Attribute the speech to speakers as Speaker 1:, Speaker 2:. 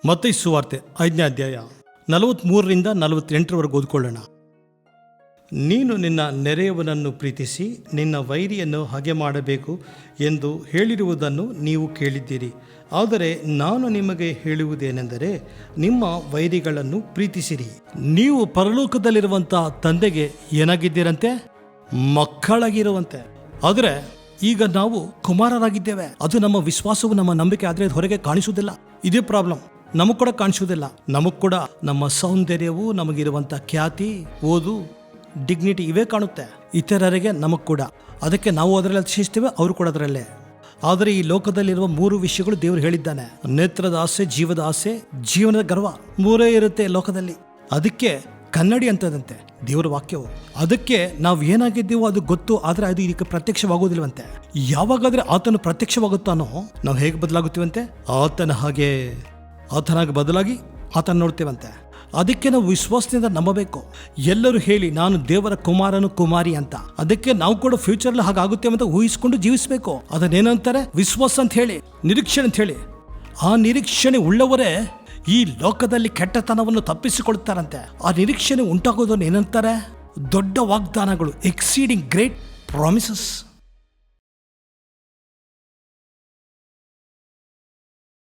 Speaker 1: ಮತ್ತೈ ಸುವಾರ್ತೆ 5ನೇ ಅಧ್ಯಾಯ 43ರಿಂದ 48 ಓದ್ಕೊಳ್ಳೋಣ. ನೀನು ನಿನ್ನ ನೆರೆಯವನನ್ನು ಪ್ರೀತಿಸಿ ನಿನ್ನ ವೈರಿಯನ್ನು ಹಾಗೆ ಮಾಡಬೇಕು ಎಂದು ಹೇಳಿರುವುದನ್ನು ನೀವು ಕೇಳಿದ್ದೀರಿ. ಆದರೆ ನಾನು ನಿಮಗೆ ಹೇಳುವುದೇನೆಂದರೆ, ನಿಮ್ಮ ವೈರಿಗಳನ್ನು ಪ್ರೀತಿಸಿರಿ. ನೀವು ಪರಲೋಕದಲ್ಲಿರುವಂಥ ತಂದೆಗೆ ಏನಾಗಿದ್ದೀರಂತೆ? ಮಕ್ಕಳಾಗಿರುವಂತೆ. ಆದರೆ ಈಗ ನಾವು ಕುಮಾರರಾಗಿದ್ದೇವೆ. ಅದು ನಮ್ಮ ವಿಶ್ವಾಸವು, ನಮ್ಮ ನಂಬಿಕೆ. ಆದರೆ ಅದು ಹೊರಗೆ ಕಾಣಿಸುವುದಿಲ್ಲ. ಇದೇ ಪ್ರಾಬ್ಲಮ್. ನಮಗ್ ಕೂಡ ಕಾಣಿಸುವುದಿಲ್ಲ. ನಮಗ್ ಕೂಡ ನಮ್ಮ ಸೌಂದರ್ಯವು, ನಮಗಿರುವಂಥ ಖ್ಯಾತಿ, ಓದು, ಡಿಗ್ನಿಟಿ ಇವೇ ಕಾಣುತ್ತೆ ಇತರರಿಗೆ, ನಮಗ್ ಕೂಡ. ಅದಕ್ಕೆ ನಾವು ಅದರಲ್ಲಿ ಅತಿಶಯಿಸ್ತೇವೆ, ಅವರು ಕೂಡ ಅದರಲ್ಲೇ. ಆದರೆ ಈ ಲೋಕದಲ್ಲಿರುವ 3 ವಿಷಯಗಳು ದೇವರು ಹೇಳಿದ್ದಾನೆ. ನೇತ್ರದ ಆಸೆ, ಜೀವದ ಆಸೆ, ಜೀವನದ ಗರ್ವ. 3 ಇರುತ್ತೆ ಲೋಕದಲ್ಲಿ. ಅದಕ್ಕೆ ಕನ್ನಡಿ ಅಂತದಂತೆ ದೇವರ ವಾಕ್ಯವು. ಅದಕ್ಕೆ ನಾವು ಏನಾಗಿದ್ದೀವೋ ಅದು ಗೊತ್ತು, ಆದರೆ ಅದು ಇದಕ್ಕೆ ಪ್ರತ್ಯಕ್ಷವಾಗುವುದಿಲ್ಲವಂತೆ. ಯಾವಾಗಾದ್ರೆ ಆತನು ಪ್ರತ್ಯಕ್ಷವಾಗುತ್ತಾನೋ ನಾವು ಹೇಗೆ ಬದಲಾಗುತ್ತೀವಂತೆ? ಆತನಾಗಿ ಬದಲಾಗಿ ಆತನ ನೋಡ್ತೇವಂತೆ. ಅದಕ್ಕೆ ನಾವು ವಿಶ್ವಾಸದಿಂದ ನಂಬಬೇಕು. ಎಲ್ಲರೂ ಹೇಳಿ ನಾನು ದೇವರ ಕುಮಾರನು, ಕುಮಾರಿ ಅಂತ. ಅದಕ್ಕೆ ನಾವು ಕೂಡ ಫ್ಯೂಚರ್ಲಿ ಹಾಗಾಗುತ್ತೇವೆ ಅಂತ ಊಹಿಸ್ಕೊಂಡು ಜೀವಿಸಬೇಕು. ಅದನ್ನೇನಂತಾರೆ? ವಿಶ್ವಾಸ ಅಂತ ಹೇಳಿ, ನಿರೀಕ್ಷಣೆ ಅಂತ ಹೇಳಿ. ಆ ನಿರೀಕ್ಷಣೆ ಉಳ್ಳವರೇ ಈ ಲೋಕದಲ್ಲಿ ಕೆಟ್ಟತನವನ್ನು ತಪ್ಪಿಸಿಕೊಳ್ತಾರಂತೆ. ಆ ನಿರೀಕ್ಷಣೆ ಉಂಟಾಗೋದನ್ನು ಏನಂತಾರೆ? ದೊಡ್ಡ ವಾಗ್ದಾನಗಳು, ಎಕ್ಸೀಡಿಂಗ್ ಗ್ರೇಟ್ ಪ್ರಾಮಿಸಸ್.